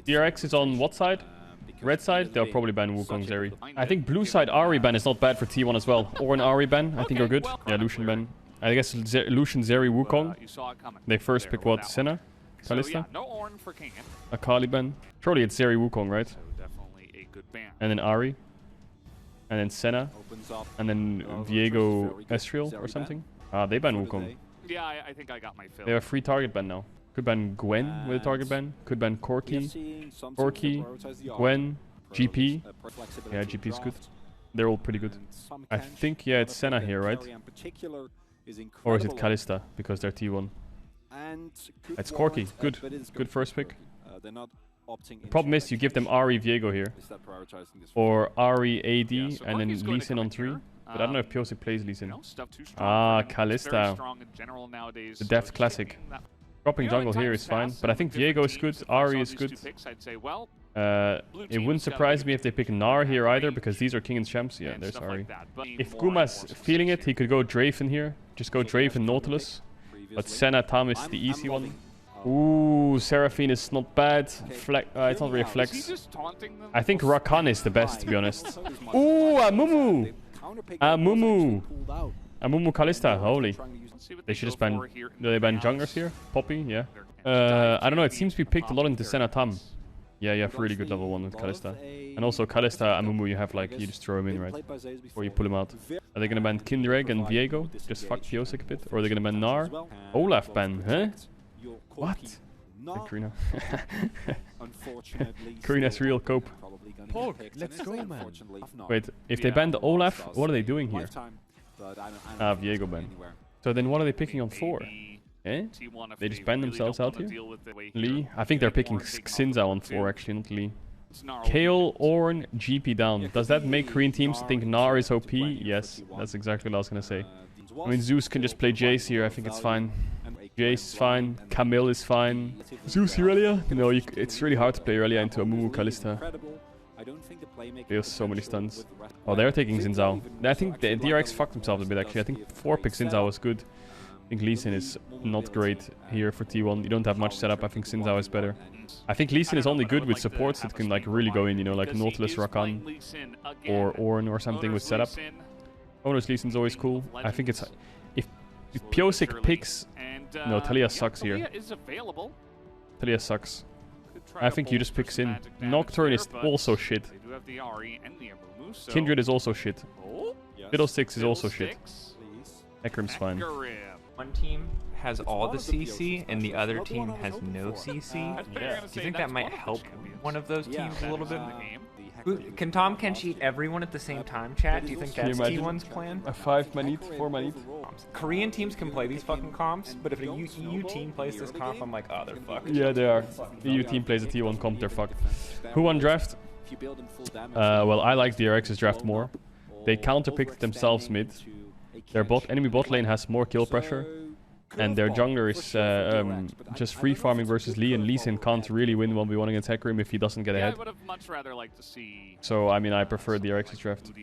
DRX is on what side? Red side, they'll probably ban Wukong Zeri. I think blue side Ahri ban is not bad for T1 as well. Or an Ahri ban, I think are good. Yeah, Lucian ban. I guess Lucian, Zeri, Wukong. They first pick what? Senna? Kalista? Akali ban. Surely it's Zeri, Wukong, right? And then Ahri. And then Senna. And then Viego, Ezreal or something. Ah, they ban Wukong. Yeah, I think I got my fill. They have a free target ban now. Could ban Gwen with a target ban. Could ban Corki, Gwen, GP. Yeah, GP is good. They're all pretty good. I think, yeah, it's Senna here, right? Or is it Kalista, because they're T1? It's Corki. Good. Good first pick. The problem is you give them Ahri Viego here. Or Ahri AD and then Lee Sin on 3. But I don't know if Pyosik plays Lee Sin. Ah, Kalista. The Deft Classic. Dropping jungle here is fine, but I think Viego is good, Ahri is good. It wouldn't surprise me if they pick Gnar here either, because these are King and Champs. Yeah, there's Ahri. If Guma's feeling it, he could go Draven here. Just go Draven Nautilus. But Senna Tam is the easy one. Ooh, Seraphine is not bad. It's not really a flex. I think Rakan is the best, to be honest. Ooh, Amumu! Amumu Kalista, holy. They should just ban... Do they ban junglers here? Poppy, yeah. I don't know, it seems to be picked a lot into Senna Tam. Yeah, you have really good level 1 with Kalista. And also Kalista, Amumu, you have like, you just throw him in, right? Or you pull him out. Are they gonna ban Kindreg and Viego? Just fuck Pyosik a bit? Or are they gonna ban Gnar? Olaf ban, huh? What? Karina. Karina's real cope. Pog, let's go, man. Wait, if they ban the Olaf, what are they doing here? Ah, Viego ban. So then what are they picking on 4? Eh? They just ban themselves out here? Lee? I think they're picking Xinzao on 4 actually, not Lee. Kayle, Ornn, GP down. Does that make Korean teams think Gnar is OP? Yes, that's exactly what I was gonna say. I mean, Zeus can just play Jace here, I think it's fine. Jace is fine, Camille is fine. Zeus Irelia? No, it's really hard to play Irelia into a Mumu Kalista. They have so many stuns. Oh, they're taking Xinzao. I think the DRX fucked themselves a bit actually. I think 4-pick Xinzao was good. I think Lee Sin is not great here for T1. You don't have much setup. I think Xinzao is better. I think Lee Sin is only good with supports that can like really go in, you know, like Nautilus, Rakan, or Ornn or something with setup. Owner's Lee Sin's always cool. I think it's... If Pyosik picks... No, Talia sucks here. Talia sucks. I think you just pick Sin. Nocturne is also shit. Kindred is also shit. Fiddlesticks is also shit. Ekrim's fine. One team has all the CC and the other team has no CC. Do you think that might help one of those teams a little bit? Can Tom Kench eat everyone at the same time, chat? Do you think that's T1's plan? A 5-man eat, 4-man eat. Korean teams can play these fucking comps, but if a EU team plays this comp, I'm like, oh, they're fucked. Yeah, they are. The EU team plays a T1 comp, they're fucked. Who won draft? Well, I like DRX's draft more. They counterpicked themselves mid. Their enemy bot lane has more kill pressure. And their jungler is just free farming versus Lee, and Lee Sin can't really win 1v1 against Hecarim if he doesn't get ahead. So, I mean, I prefer the DRX's draft.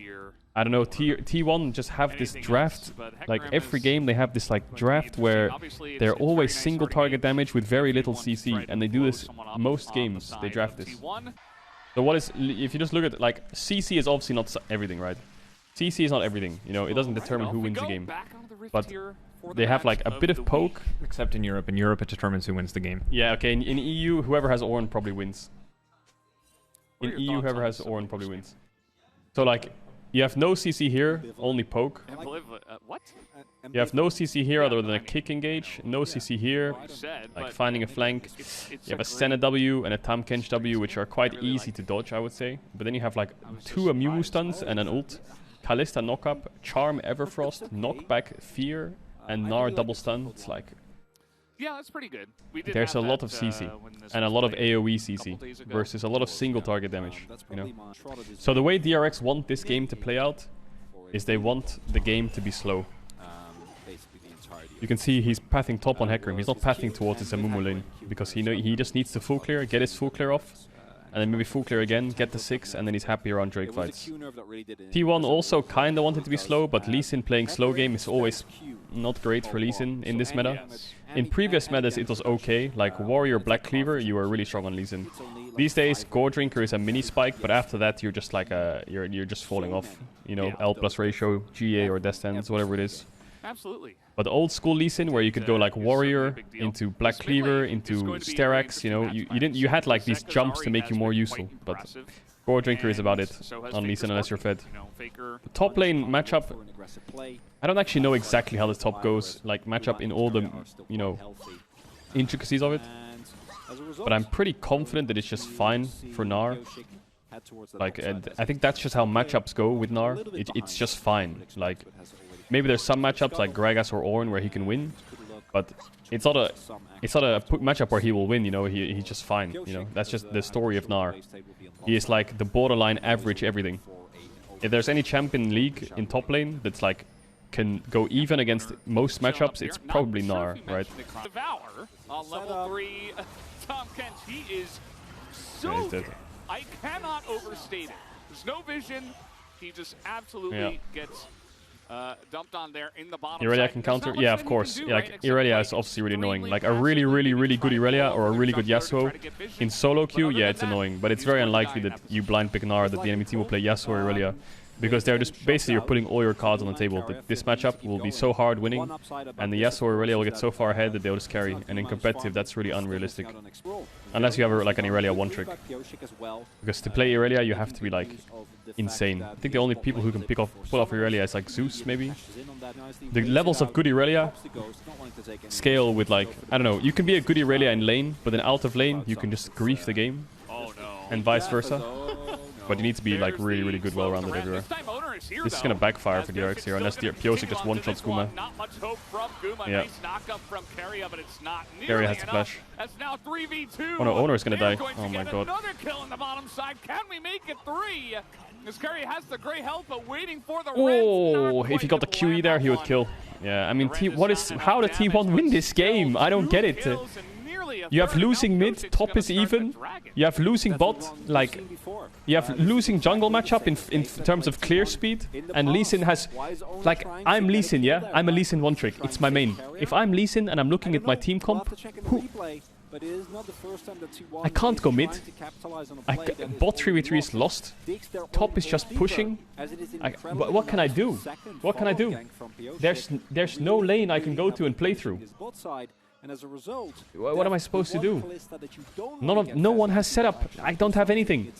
I don't know, T1 just have this draft, like every game they have this like draft where they're always single target damage with very little CC, and they do this most games, they draft this. So what is, if you just look at it, like, CC is obviously not everything, right? CC is not everything, you know, it doesn't determine who wins the game. But they have like a bit of poke. Except in Europe. In Europe, it determines who wins the game. Yeah, okay. In EU, whoever has Ornn probably wins. In EU, whoever has Ornn probably wins. So like, you have no CC here, only poke. What? You have no CC here other than a kick engage. No CC here, like finding a flank. You have a Senna W and a Tam Kench W, which are quite easy to dodge, I would say. But then you have like 2 Amumu stuns and an ult. Kalista knock up, Charm Everfrost, knockback Fear, and Gnar double stun. It's like... Yeah, that's pretty good. There's a lot of CC and a lot of AoE CC versus a lot of single target damage, you know. So the way DRX want this game to play out is they want the game to be slow. You can see he's pathing top on Hecarim. He's not pathing towards his Amumu lane because he just needs the full clear, get his full clear off, and then maybe full clear again, get the 6, and then he's happy around Drake fights. T1 also kinda wanted to be slow, but Lee Sin playing slow game is always not great for Lee Sin in this meta. In previous metas it was okay, like Warrior Black Cleaver, you were really strong on Lee Sin. These days, Gore Drinker is a mini spike, but after that you're just like you're just falling off. You know, L plus ratio, GA or Destans, whatever it is. Absolutely. But old school Lee Sin, where you could go like Warrior into Black Cleaver into Sterax, you know, you had like these jumps to make you more useful. But Gore Drinker is about it on Lee Sin unless you're fed. The top lane matchup, I don't actually know exactly how the top goes, like matchup in all the, you know, intricacies of it. But I'm pretty confident that it's just fine for Gnar. Like, I think that's just how matchups go with Gnar. It's just fine. Like, maybe there's some matchups like Gragas or Ornn where he can win, but it's not a matchup where he will win. You know, he's just fine. You know, that's just the story of Gnar. He is like the borderline average everything. If there's any champion league in top lane that's like can go even against most matchups, it's probably Gnar, right? Devour on level 3. Tom Kent, he is so Yeah, he's dead. I cannot overstate it. There's no vision. He just absolutely gets dumped on there in the bottom. Irelia side. can There's counter? not Yeah, much of that he course. can do, Yeah, right? like, Except Irelia like is obviously really three annoying. lane Like a passes, really good find Irelia goal, or a really good jungler to Yasuo try to get vision. in solo queue, But other yeah, than it's that, annoying. But it's he's very going unlikely to that die. you blind pick Gnar, that the enemy team will play Yasuo or Irelia. Because they're just basically you're putting all your cards on the table. This matchup will be so hard winning, and the Yasuo or Irelia will get so far ahead that they'll just carry. And in competitive, that's really unrealistic. Unless you have like an Irelia one trick. Because to play Irelia, you have to be like insane. I think the only people who can pull off Irelia is like Zeus, maybe. The levels of good Irelia scale with like, I don't know, you can be a good Irelia in lane, but then out of lane, you can just grief the game. Oh no. And vice versa. But you need to be like really good, well-rounded everywhere. This is gonna backfire for DRX here, unless Piosik just one-shots Guma. Yeah. Carry has to flash. Oh no, Owner is gonna die. Oh my god. Another kill on the bottom side. Can we make it 3? This Curry has the gray health, but waiting for the Oh, if he got the QE there, he would kill. Yeah, I mean, how did T1 win this game? I don't get it. You have losing mid, top is even. You have losing bot, like, you have losing jungle matchup in terms of clear speed. And Lee Sin has, like, I'm Lee Sin, yeah? I'm a Lee Sin one trick. It's my main. If I'm Lee Sin and I'm looking at my team comp, I can't go mid. Bot 3v3 is lost. Top is just pushing. What can I do? What can I do? There's no lane I can go to and play through. What am I supposed to do? No one has setup. I don't have anything.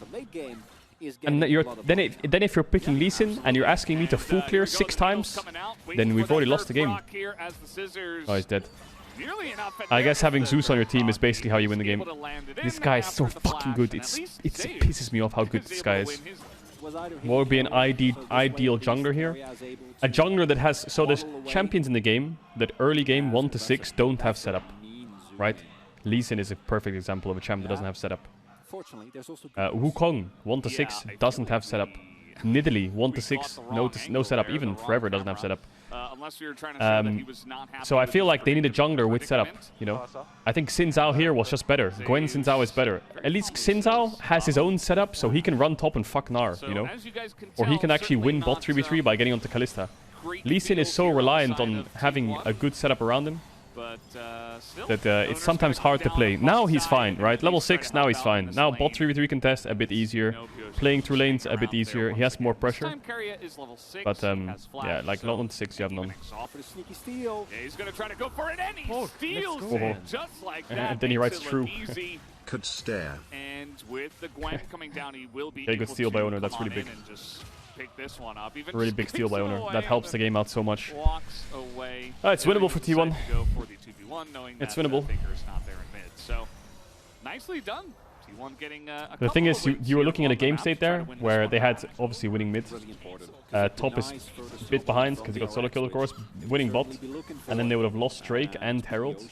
And then if you're picking Lee Sin and you're asking me to full clear 6 times, then we've already lost the game. Oh, he's dead. I guess having Zeus on your team is basically how you win the game. This guy is so fucking good. It pisses me off how good this guy is. What would be an ideal jungler here? A jungler that has... So there's champions in the game that early game 1 to 6 don't have setup. Right? Lee Sin is a perfect example of a champ that doesn't have setup. Wukong 1 to 6 doesn't have setup. Nidalee 1 to 6 no setup. Even Forever doesn't have setup. So I feel like they need a jungler with setup, you know. I think Xin Zhao here was just better. Gwen Xin Zhao is better. At least Xin Zhao has his own setup, so he can run top and fuck Gnar, you know. Or he can actually win bot 3v3 by getting onto Kalista. Lee Sin is so reliant on having a good setup around him that it's sometimes hard to play. Now he's fine, right? Level 6, now he's fine. Now bot 3v3 contest, a bit easier. Playing through lanes, a bit easier. He has more pressure. But, yeah, like not on 6, you have none. He's gonna try to go for it, and he steals it just like that. And then he writes true. Could stare. And with the Gwen coming down, he will be Okay, good steal by Owner, that's really big. Pick this one up. Even Really big steal by Owner. That helps the game out so much. Walks away. It's winnable for T1. Go for the 2v1, knowing It's that winnable. Faker's not there in mid. So nicely done. T1 getting a The thing is, couple of you were wins looking at a here on the game map state to try there to win this where one. they had obviously winning mid. Top is a bit behind because he got solo kill, of course, winning bot, and then they would have lost Drake and Herald.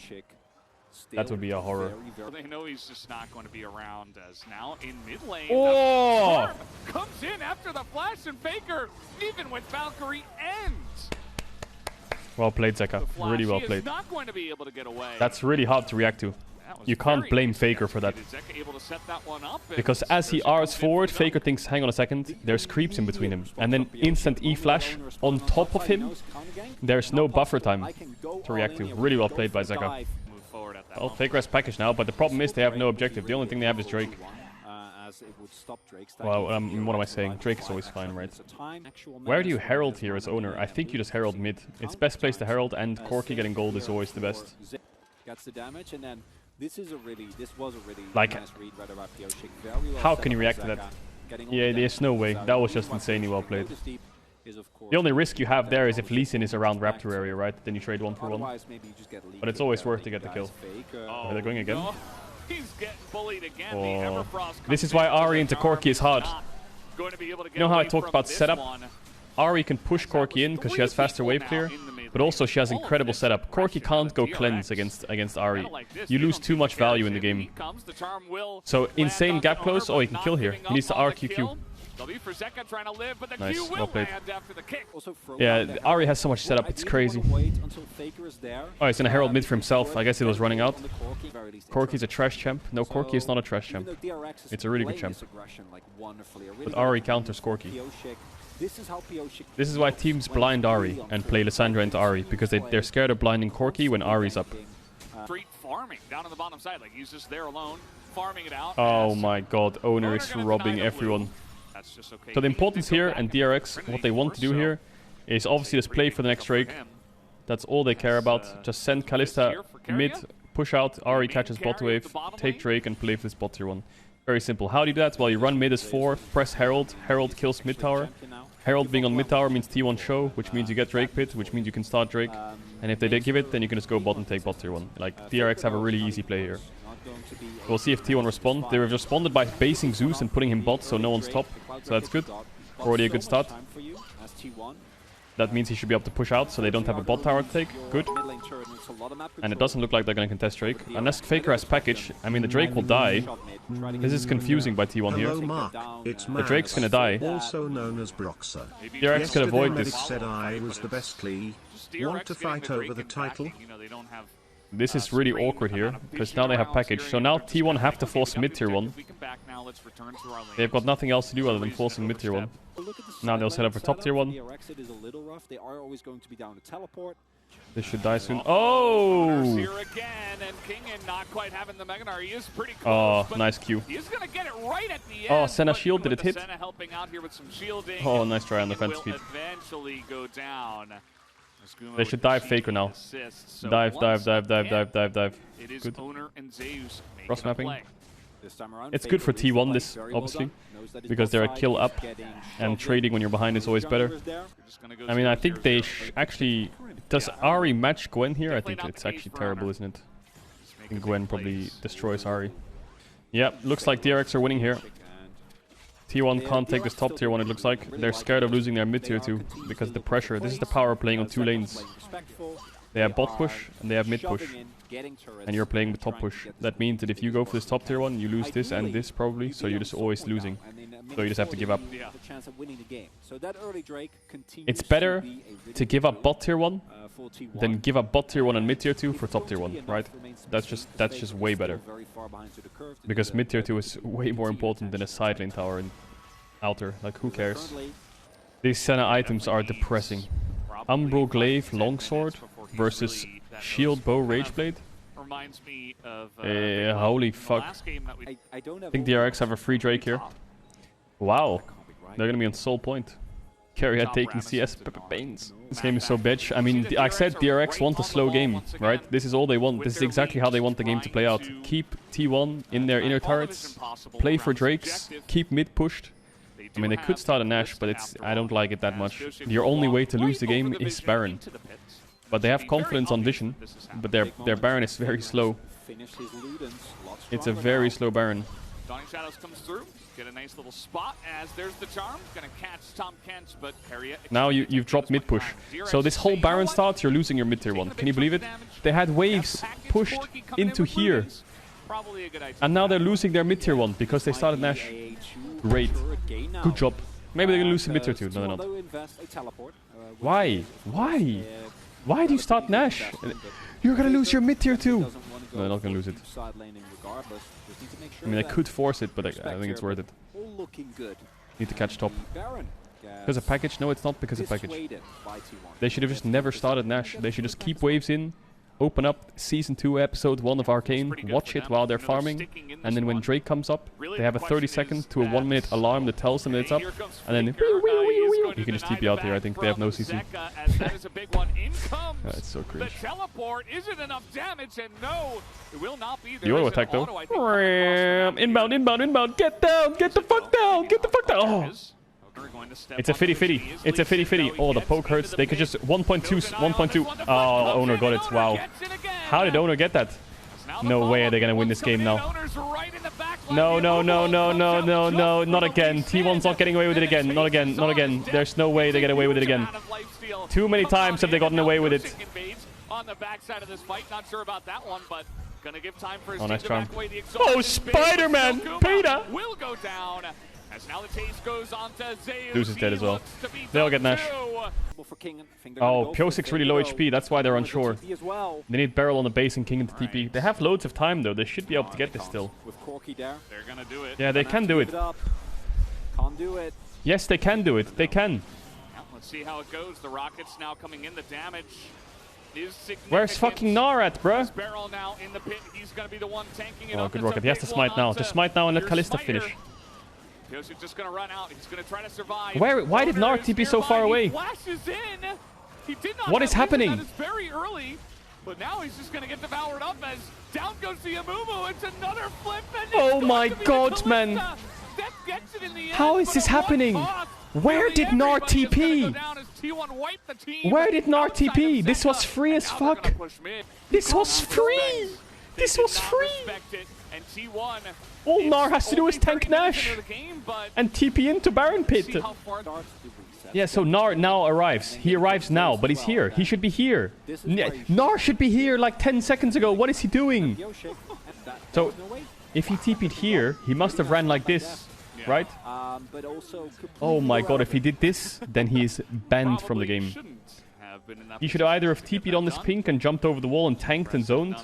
That would be a horror. They know he's just not going to be around as now in mid lane. Oh! Comes in after the flash, and Faker, even with Valkyrie, ends. Well played, Zeka. Really well He is played. not going to be able to get away. That's really hard to react to. you can't blame Faker for that. Because as he R's forward, Faker thinks, hang on a second, there's creeps in between him. And then instant E-flash on top of him. There's no buffer time to react to. Really well played by Zeka. Well, Faker has package now, but the problem is they have no objective. The only thing they have is Drake. Well, what am I saying? Drake is always fine, right? Where do you herald here as owner? I think you just herald mid. It's best place to herald, and Corki getting gold is always the best. Like, how can you react to that? Yeah, there's no way. That was just insanely well played. The only risk you have there is if Lee Sin is around Raptor area, right? Then you trade 1 for 1. But it's always worth to get the kill. Are they going again? He's getting bullied again. Oh. This is why Ahri into Corki is hard. You know how I talked about setup? Ahri can push Corki in because she has faster wave clear, but also she has incredible setup. Corki can't go cleanse against Ahri. You lose too much value in the game. So insane gap close. Oh, he can kill here. He needs to RQQ. Nice, well played. Yeah, Ahri has so much setup, it's crazy. Oh, he's gonna herald mid for himself. I guess it was running out. Corki's a trash champ. No, Corki is not a trash champ. It's a really good champ. But Ahri counters Corki. This is why teams blind Ahri and play Lissandra into Ahri, because they're scared of blinding Corki when Ahri's up. Farming down on the bottom side, like he's just there alone, farming it out. Oh my god, owner is robbing everyone. So the importance here, and DRX, what they want to do here, is obviously just play for the next Drake. That's all they care about. Just send Kalista mid, push out, Ahri catches bot wave, take Drake and play for this bot tier 1. Very simple. How do you do that? Well, you run mid as 4, press Herald, Herald kills mid tower. Herald being on mid tower means T1 show, which means you get Drake pit, which means you can start Drake. And if they give it, then you can just go bot and take bot tier 1. Like, DRX have a really easy play here. We'll see if T1 respond. They have responded by basing Zeus and putting him bot, so no one's top. So that's good. Already a good start. That means he should be able to push out, so they don't have a bot tower to take. Good. And it doesn't look like they're going to contest Drake. Unless Faker has package, I mean, the Drake will die. This is confusing by T1 here. Hello, Marc. It's the Drake's going to die. Also known as Broxer. DRX can avoid this. Said I was the best Lee. Want to fight over the title? This is really awkward here, because now they have package. So now T1 have to force mid tier 1. They've got nothing else to do other than forcing mid tier 1. Now they'll set up for top tier 1. This should die soon. Oh! Oh, nice Q. Oh, Senna shield, did it hit? Oh, nice try on the fence speed. They should dive Faker now. Dive. Good. Cross mapping. It's good for T1 this, obviously, because they're a kill up, and trading when you're behind is always better. I mean, I think they actually... Does Ahri match Gwen here? I think it's actually terrible, isn't it? I think Gwen probably destroys Ahri. Yeah, looks like DRX are winning here. T1 can't take this top tier 1, it looks like. They're scared of losing their mid tier 2 because of the pressure. This is the power of playing on 2 lanes. They have bot push and they have mid push. And you're playing with top push. That means that if you go for this top tier 1, you lose this and this probably, so you're just always losing. So you just have to give up. It's better to give up bot tier 1 than give up bot tier 1 and mid tier 2 for top tier 1, right? That's just way better. Because mid tier 2 is way more important than a side lane tower and outer. Like, who cares? These Senna items are depressing. Umbral Glaive Longsword versus Shield Bow Rageblade. Holy fuck. I think DRX have a free Drake here. Wow. They're gonna be on Soul Point. Carrier taking CS Pains. This game is so bitch. I mean, I said DRX want a slow game, right? This is all they want. This is exactly how they want the game to play out. Keep T1 in their inner turrets. Play for Drakes. Keep mid pushed. I mean, they could start a Nash, but I don't like it that much. Your only way to lose the game is Baron. But they have confidence on vision, but their Baron is very slow. It's a very slow Baron. Dawning Shadows comes through, get a nice little spot as there's the charm. Gonna catch Tom Kent, but Harriet. Now you've dropped mid push. So this whole Baron starts, you're losing your mid tier 1. Can you believe it? They had waves pushed into here. And now they're losing their mid tier 1 because they started Nash. Great. Good job. Maybe they're gonna lose some mid tier 2. No, they're not. Why? Why? Why do you start Nash? You're gonna lose your mid tier 2. No, they're not gonna lose it. I mean, I could force it, but I think it's worth it. Need to catch top. Because of package? No, it's not because of package. They should have just never started Nash. They should just keep waves in, open up Season 2, Episode 1 of Arcane, watch it while they're farming, and then when Drake comes up, they have a 30-second to a 1-minute alarm that tells them that it's up, and then you can just TP out here. I think they have no CC. That's so cringe. The teleport isn't enough damage, and no, it will not be. The auto attack though. Inbound, inbound, inbound. Get down, get the fuck down, get the fuck down. Oh. It's a fitty. It's a fitty. Oh, the poke hurts. They could just 1.2. Oh, Owner got it. Wow. How did Owner get that? No way are they gonna win this game now. No. Not again. T1's not getting away with it again. Not again. There's no way they get away with it again. Too many times have they gotten away with it. On the backside of this fight, not sure about that one, but gonna give time for his nice charm. Oh, Spider-Man! Peter! Will go down. As now the taste goes on to Zeus. Zeus is dead as well. They'll get Nash. Oh, Piosik's really low HP. That's why they're unsure. They need Barrel on the base and King into TP. They have loads of time though. They should be able to get this still. They're gonna do it. Yeah, they can do it. Yes, they can do it. They can. Let's see how it goes. The Rockets now coming in. The damage is significant. Where's fucking Gnar at, bruh? Barrel now in the pit. He's gonna be the one tanking it Oh, up. good Rocket. He has to smite now. Just smite now and let Kalista finish. Piosik's just gonna run out. He's gonna try to survive. Why did Gnar TP so far away? He flashes in. He did not what is happening? That is very early, but now he's just gonna get devoured up as down goes the Amumu. It's another flip. And oh my god, man! How is this happening? Where did Gnar TP? Where did Gnar TP? This was free as fuck. This was free. This was free. All Gnar has to do is tank Nash and TP into Baron Pit. Yeah, so Gnar now arrives. He arrives now, but he's here. He should be here. Gnar should be here like 10 seconds ago. What is he doing? So, if he TP'd here, he must have ran like this, right? Oh my god, if he did this, then he is banned from the game. He should either have TP'd on this pink and jumped over the wall and tanked and zoned.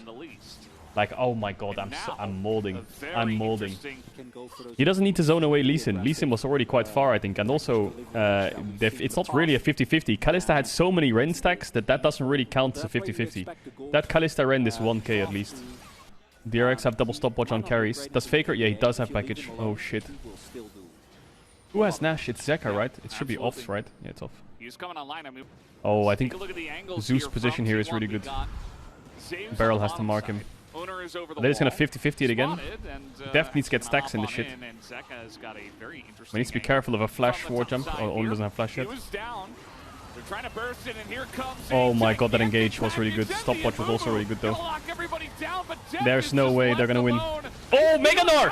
Like, oh my god, I'm molding. I'm molding. He doesn't need to zone away Lee Sin. Lee Sin was already quite far, I think. And also, it's not really a 50-50. Kalista had so many Ren stacks that doesn't really count as a 50-50. That Kalista Ren is 1k at least. DRX have double stopwatch on carries. Does Faker? Yeah, he does have package. Oh shit. Who has Nash? It's Zeka, right? It should be off, right? Yeah, it's off. Oh, I think Zeus' position here is really good. Barrel has to mark him. They're just gonna 50-50 it again. Deft needs to get stacks in the shit. We need to be careful of a flash war jump. Oh, Owner doesn't have flash yet. Oh my god, that engage was really good. Stopwatch was also really good though. There's no way they're gonna win. Oh, Mega Gnar!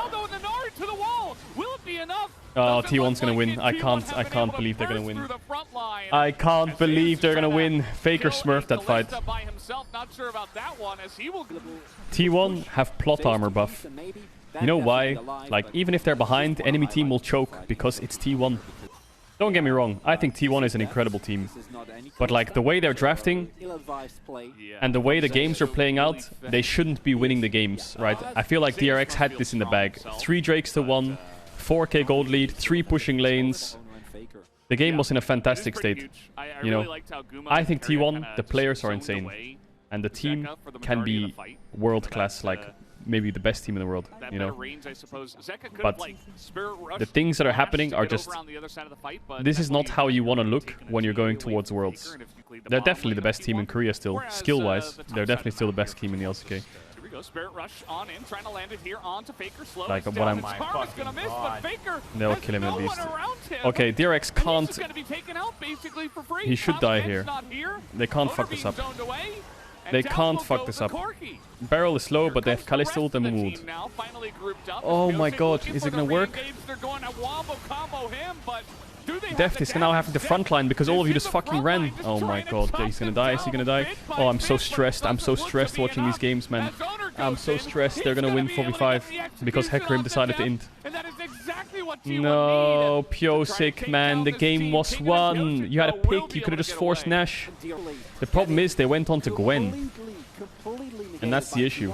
Oh, T1's gonna win. I can't believe they're gonna win. I can't believe they're gonna win. Faker smurfed that fight. T1 have plot armor buff. You know why? Like, even if they're behind, enemy team will choke because it's T1. Don't get me wrong, I think T1 is an incredible team. But like, the way they're drafting and the way the games are playing out, they shouldn't be winning the games, right? I feel like DRX had this in the bag. 3 Drakes to 1, 4k gold lead, 3 pushing lanes. The game was in a fantastic state. You know, I think T1, the players are insane. And the team can be world-class, like maybe the best team in the world, you know. But the things that are happening are just... This is not how you want to look when you're going towards Worlds. They're definitely the best team in Korea still. Skill-wise, they're definitely still the best team in the LCK. Like, what I'm... They'll kill him at least. Okay, DRX can't... He should die here. They can't fuck this up. They can't fuck this up. Barrel is slow, but they have Kalista ult and Mood. Oh my god, is it gonna work? Deft is now having the front line because all of you just fucking ran. Oh my god, he's gonna die. Is he gonna die? Oh, I'm so stressed. I'm so stressed watching these games, man. I'm so stressed. They're gonna win 4v5 because Hecarim decided to int. No, Piosik, man. The game was won. You had a pick. You could have just forced Nash. The problem is they went on to Gwen. And that's the issue.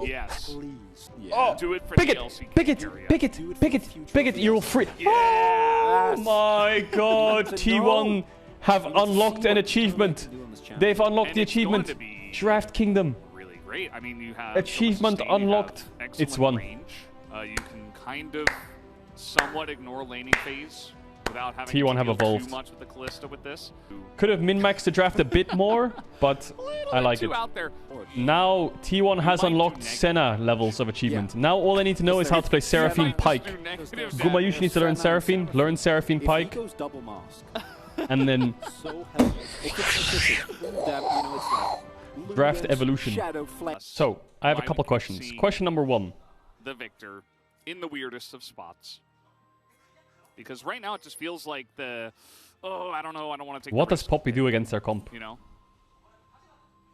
Yes. Yeah. Oh, Do it for pick the it, LCK pick it, area. pick it, pick it, pick it. You're free. Yes. Oh my God! T1 have unlocked an achievement. They've unlocked And the it's going achievement. to be Draft Kingdom. really great. I mean, you have Achievement so much sustain, you have unlocked. excellent It's one. range. You can kind of somewhat ignore laning phase without having T1 to have deal evolved. too much with the Callista with this. Could have min-maxed the draft a bit more, but I like it. Out there. Now T1 has unlocked Senna levels of achievement. Now all I need to know is how to play Seraphine Pike. Gumayush needs to learn Seraphine, learn Seraphine Pike, and then draft evolution. So, I have a couple questions. Question number 1. The victor in the weirdest of spots. Because right now it just feels like I don't know, I don't want to take What the does risk. Poppy do against their comp? You know?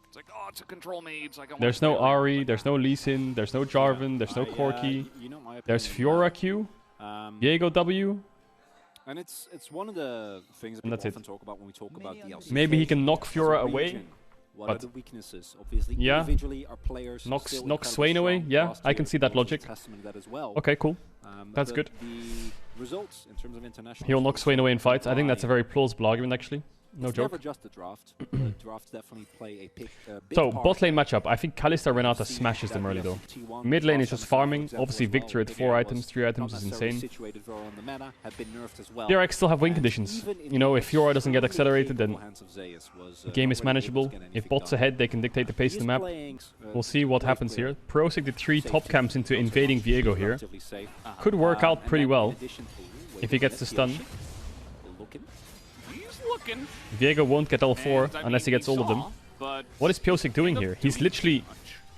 It's like, oh, it's a control mage. Like, There's no Ahri, there's no Lee Sin, there's no Jarvan, there's no Corki. There's Fiora Q, Viego W. And it's one of the things that And we that's often it. talk about when we talk about DLC. Maybe he can knock As a Fiora away. region, what are but- the weaknesses? Obviously, Yeah. individually, our players Knock still Swain incredibly away. strong. Yeah, Last I can year see that was a logic. testament to that as well. Okay, cool. That's But good. The results in terms of international. He'll knock Swain away in fights. I think that's a very plausible argument, actually. No It's joke. never just the draft. The drafts definitely play a big So, part. bot lane matchup. I think Kalista Renata smashes them early, though. Mid lane is just farming. Obviously, Victor at 4 items, 3 items is insane. DRX still have win conditions. You know, if Fiora doesn't get accelerated, then the game is manageable. If bot's ahead, they can dictate the pace of the map. We'll see what happens here. Prosig did 3 top camps into invading Viego here. Could work out pretty well if he gets the stun. He's looking. Viego won't get all 4 And, I unless he mean, gets all of them. but What is Piosik doing here? He's literally...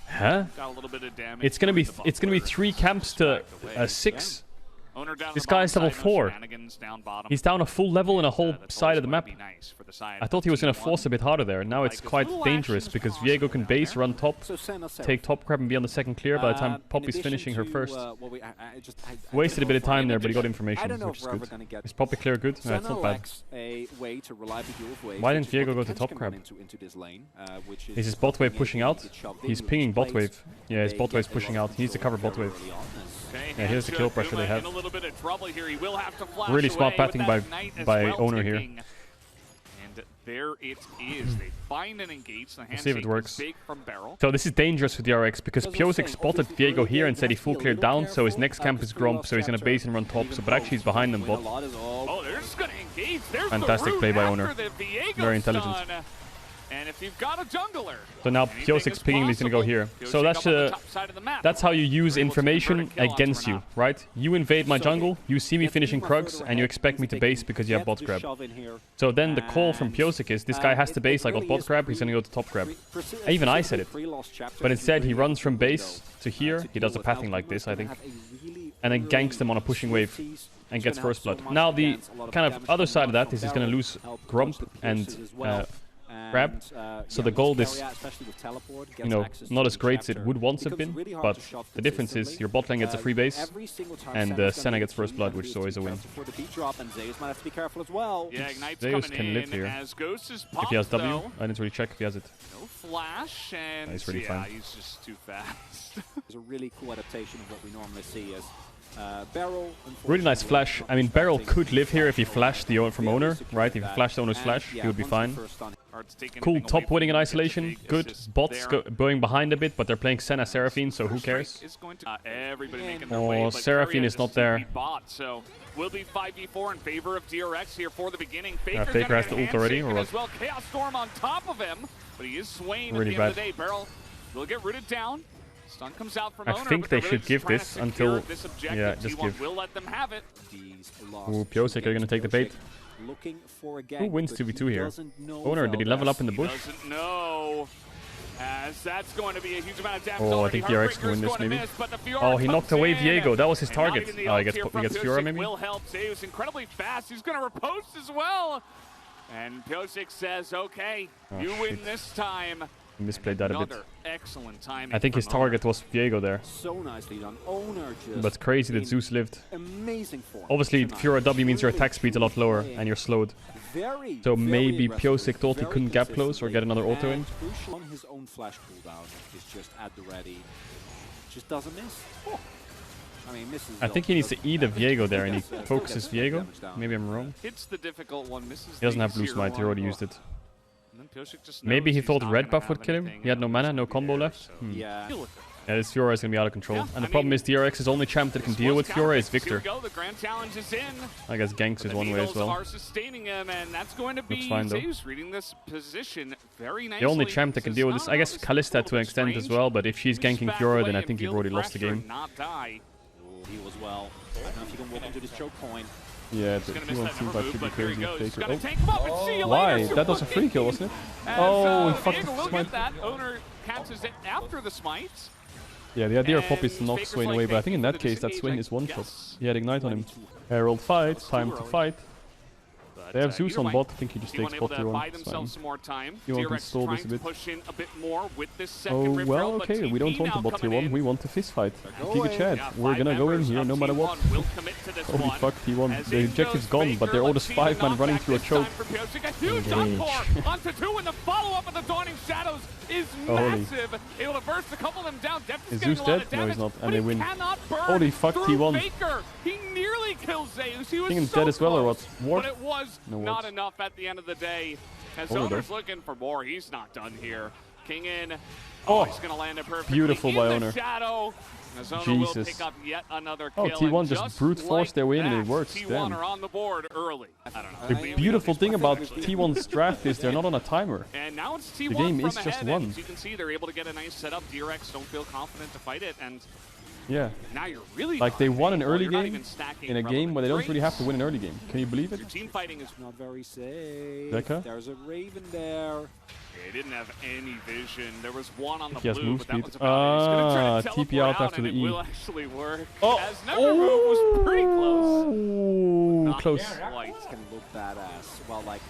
Huh? got a little bit of damage. It's gonna be from the it's gonna be buffalo. 3 camps to Back away. 6. Owner down This the bottom guy's level side, no 4. shenanigans down bottom. He's down a full level in a whole That's side always of the gonna map. be nice for the side I thought he was gonna T1. force a bit harder there. Now it's Like, quite little dangerous actions because possible Viego can down base, there. run top, take top grab and be on the second clear by the time Poppy's finishing her first. Wasted a bit of time there, but he got information, which is good. Is Poppy clear good? No, it's not bad. Why didn't Viego go to top grab? Is his bot wave pushing out? He's pinging bot wave. Yeah, his bot wave's pushing out. He needs to cover bot wave. Okay, Yeah, here's the kill pressure they have. In a little bit of trouble here. He will have to flash Really smart away pathing with that knight as by well owner here. ticking. And there it is. They find and engage. The Let's see if it handshake works. is big from Barrel. So this is dangerous for DRX because Piosik spotted Viego here and said he full cleared down, so his next camp is Gromp, so he's gonna base and run top, so but actually he's behind them bot. Oh, they're just going to engage. There's Fantastic the play by root owner. after the Viego Very intelligent. stun. And if you've got a jungler, So now anything Piosik's is pinging, he's gonna go possible. here. Piosik So up on the top side of the map. that's how you use We're able to convert a information kill onto against you, Renata. right? You invade my jungle, you see me finishing Krugs, and you expect me to base because you have bot grab. So then the call from Piosik is, this guy has to base, I got bot grab, he's gonna go to top grab. Even I said it. But instead he runs from base to here, he does a pathing like this, I think, and then ganks them on a pushing wave and gets first blood. Now the kind of other side of that is he's gonna lose Grump and grab, so the gold is, you know, not as great as it would once have been, but the difference is your bot lane gets a free base, and Senna gets first blood, which is always a win. Yeah, Ignite's Zeus coming can in live here. as Ghost is If popped, he has W, though. I didn't really check if he has it. No flash, and He's really yeah, fine. he's just too fast. It's a really cool adaptation of what we normally see as Barrel. Really nice flash. I mean, Barrel could live here if he flashed the owner from owner, right? If he flashed the owner's flash, he would be fine. Cool top winning in isolation. Good. Bots going behind a bit, but they're playing Senna Seraphine, so who cares? Everybody making their Oh, way, but Seraphine Korea is not just there. CP bot, so will be 5v4 in favor of DRX here for the beginning. Faker has the ult already, or what? as well. Chaos Storm on top of him, but he is Swain Really at the end of bad. the day. Barrel will get rooted down. Stun comes out from I owner, think but they they're should really give just trying this to until- secure this objective. yeah, just T1 give. will let them have it. Ooh, Piosik are gonna take the bait. Who wins 2v2 here? Owner, did he level up in the bush? Doesn't know. As that's going to be a huge amount of damage. Oh, I already. think DRX can win Heartbreaker's this, going to maybe. miss, but the Fiora Oh, he comes knocked away in. Viego. That was his And not target. even the Oh, he ult gets here from Fiora, Piosik maybe? will help. Zeus incredibly fast. He's going to riposte as well. And Piosik says, okay, Oh, you win shit. this time. He misplayed that a bit. Another excellent timing I think his from Owner. target was Viego there. So nicely done. Owner just But crazy that in Zeus lived. amazing form. Obviously, tonight. Fiora W means your Really attack speed's a lot lower playing and you're slowed. very, So very maybe aggressively, Piosik thought he very couldn't gap close or get another auto in. consistently. And crucial on his own flash cooldown is just at the ready. Just doesn't miss. Oh. I mean, misses. I think he needs to eat a Viego there, and he focuses Viego. Maybe I'm wrong. It's the difficult one. Misses. He doesn't have blue smite. He already used it. Maybe he thought red buff would kill him. He had no mana, no combo left. Yeah. Yeah, this Fiora is going to be out of control. And the problem is DRX's only champ that can deal with Fiora is Victor. I guess Ganks is one way as well. Looks fine though. The only champ that can deal with this, I guess Kalista to an extent as well, but if she's ganking Fiora, then I think you've already lost the game. He was well. I don't know if you can walk into this choke point. Yeah, the T1 seems like pretty crazy. Oh. Why? That was a free kill, wasn't it? Oh, he fucked the smite. Yeah, the idea of Poppy is to knock Swain away, but I think in that case that Swain is one shot. He had Ignite on him. Herald fight, time to fight. They have Zeus on bot, I think he just takes bot tier 1. You want to install this a bit. Oh, well, okay, we don't want the bot tier 1, we want the fist fight. Giga Chad, we're gonna go in here no matter what. Holy fuck, T1. The objective's gone, but they're all just 5 men running through a choke. Engage. Holy. Is Zeus dead? No, he's not, and they win. Holy fuck, T1. He nearly kills Zeus. He was dead as well, or what? But it was not enough at the end of the day. As Owner's looking for more, he's not done here. King in. Oh, he's going to land it perfectly. Beautiful by Owner. Jesus. Pick up yet another kill, T1 just brute forced their way in and it works. T1 are on the board early. I don't know. The beautiful thing about T1's draft is they're not on a timer. And now it's T1 the game is just won. As you can see, they're able to get a nice setup. DRX don't feel confident to fight it, and yeah, now you're really like they won an early game in a game where they don't really have to win an early game. Can you believe it? Your team fighting is not very safe. Becca? There's a Raven there. They didn't have any vision. There was one on the blue, move but that was about it. TP out after the E. It will actually work. Oh, as Never Move was pretty close. Oh, close. It's gonna look badass. Well, like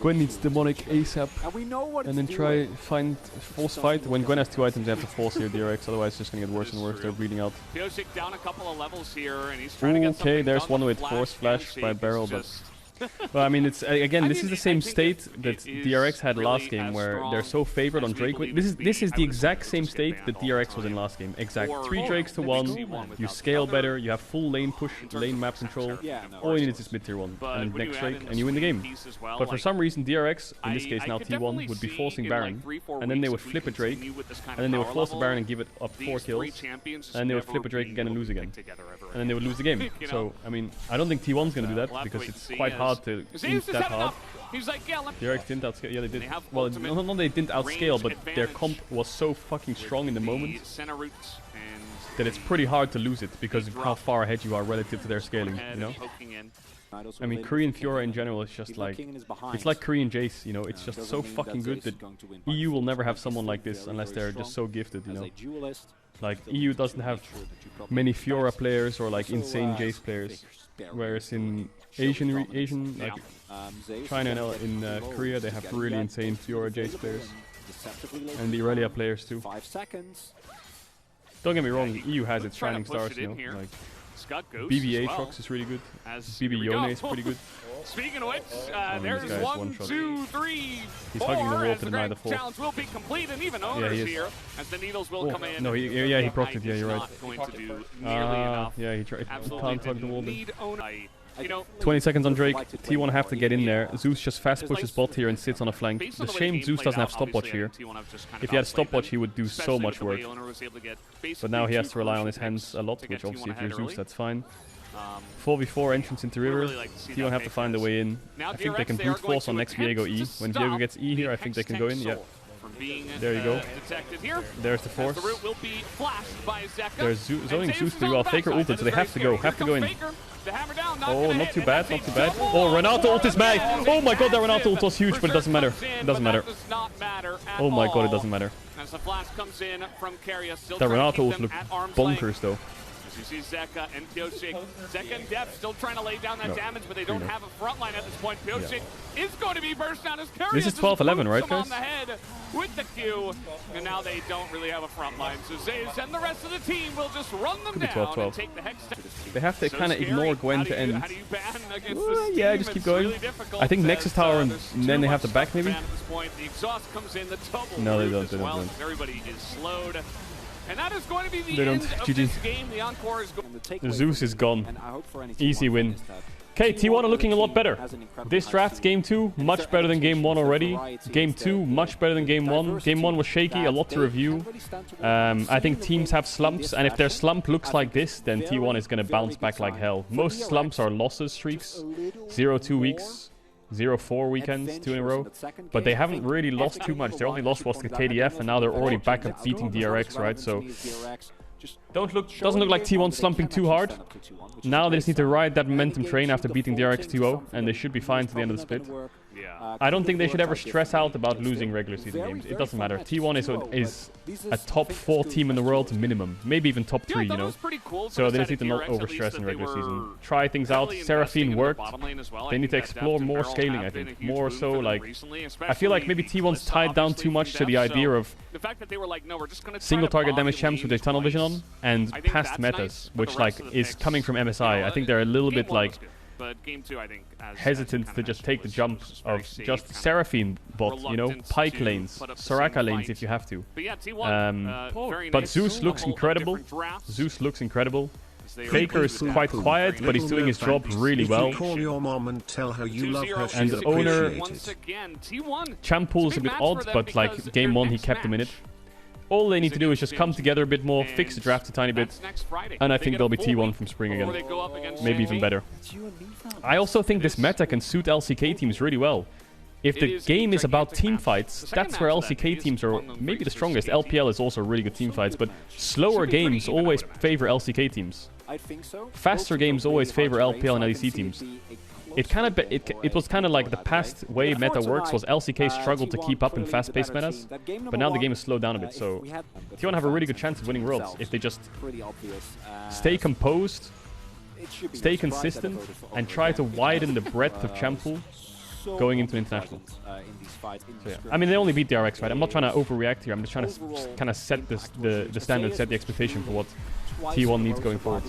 Gwen needs demonic ASAP. And we know what and then try find force fight. When Gwen has 2 items, they have to force here DRX. Otherwise, it's just gonna get worse and worse. They're bleeding out. Pyosik down a couple of levels here, and he's trying to get okay, there's one with force flash by Barrel, but. Well, I mean, it's again. This is the same state that DRX had last game, where they're so favored on Drake. This is the exact same state that DRX was in last game. Exact 3 Drakes to 1. You scale better. You have full lane push, lane map control. All you need is mid tier 1 and next Drake, and you win the game. But for some reason, DRX, in this case now T1, would be forcing Baron, and then they would flip a Drake, and then they would force the Baron and give it up 4 kills, and then they would flip a Drake again and lose again, and then they would lose the game. So I mean, I don't think T1's gonna do that because it's quite hard to int that hard. He's like, yeah, DRX didn't outscale. Yeah, they did. Well, no, they didn't outscale, but their comp was so fucking strong in the moment that it's pretty hard to lose it because of how far ahead you are relative to their scaling, you know? I mean, Korean Fiora in general is just like, it's like Korean Jace, you know? It's just so fucking good that EU will never have someone like this unless they're just so gifted, you know? Like, EU doesn't have many Fiora players or like insane Jace players, whereas in Asian like China and in Korea, they have really insane Fiora Jace players, and the Irelia players too. Don't get me wrong, EU has its shining stars, you know, like BB Aatrox is really good, BB Yone is pretty good. Speaking of which, there's 1, 2, 3, 4. He's hugging the wall to deny the fall. Challenge will be complete, and even Owner's here, as the needles will come in. No, he procced it. Yeah, you're right. Going to do nearly enough. Yeah, he tried. Can't hug the wall. You know, 20 seconds on Drake. T1 have to get in there. Zeus just fast pushes bot here and sits on a flank. The shame Zeus doesn't have stopwatch here. If he had stopwatch, he would do so much work. But now he has to rely on his hands a lot, which obviously if you're Zeus, that's fine. 4v4 entrance into river. T1 have to find a way in. I think they can brute force on next Viego E. When Viego gets E here, I think they can go in. Yeah. There you go. There's the force. They're zoning Zeus pretty well. Faker ulted, so they have to go in. Oh, not too bad, not too bad. Oh, Renato ult is back. Oh my god, that Renato ult was huge, but it doesn't matter. It doesn't matter. Oh my god, it doesn't matter. That Renato ult looked bonkers though. You see Zeka and Pyosik. Zeka and Depth still trying to lay down that damage, but they don't have a front line at this point. Pyosik is going to be burst down as Carius. This is 12-11, right, guys? On the head with the Q, and now they don't really have a front line. So Zeus and the rest of the team will just run them down 12-12. and take the hex. They have to kind of ignore Gwen to end. How do you ban against this yeah, team? just keep going. Really I think Nexus Tower and then they have to back maybe. At this point, the exhaust comes in, the double. No, they don't. Everybody is slowed. And that is going to be the They end don't. of GG. this game. The encore is going. The Zeus is gone. Easy win. Okay, T1 are looking a lot better. This draft, Game 2, much better than Game 1 already. Game 2, much better than Game 1. Game 1 was shaky, a lot to review. I think teams have slumps, and if their slump looks like this, then T1 is going to bounce back like hell. Most slumps are losses streaks, 0-2 weeks, 0-4 weekends, 2 in a row. But they haven't really lost too much. Their only loss was to KDF, and now they're already back at beating DRX, right? So doesn't look like T1 slumping too hard. Now they just need to ride that momentum train after beating DRX 2-0, and they should be fine to the end of the split. I don't think they should ever stress out about losing regular season games. It doesn't matter. T1 is a top 4 team in the world minimum, maybe even top 3, you know. So they just need to not overstress in regular season. Try things out. Seraphine worked. They need to explore more scaling, I think. More so, like, I feel like maybe T1's tied down too much to the idea of single target damage champs with their tunnel vision on and past metas, which like is coming from MSI. I think they're a little bit like hesitant to just take the jump of just Seraphine bot, you know, Pike lanes, Soraka lanes if you have to. But Zeus looks incredible. Zeus looks incredible. Faker is quite quiet, but he's doing his job really well. Call your mom and tell her you love her. And the owner, champ pool is a bit odd, but like Game 1 he kept him in it. All they need to do is just come together a bit more, fix the draft a tiny bit, and I think they'll be T1 from spring again. Maybe even better. I also think this meta can suit LCK teams really well. If the game is about team fights, that's where LCK teams are maybe the strongest. LPL is also really good team fights, but slower games always favor LCK teams. Faster games always favor LPL and LEC teams. It was kind of like the past way meta works was LCK struggled to keep up in fast-paced metas, but now the game is slowed down a bit, so T1 have a really good chance of winning Worlds if they just stay composed, stay consistent, and try to widen the breadth of champ pool going into international. So yeah. I mean, they only beat DRX, right? I'm not trying to overreact here, I'm just trying to kind of set the standard, set the expectation for what T1 needs going forward.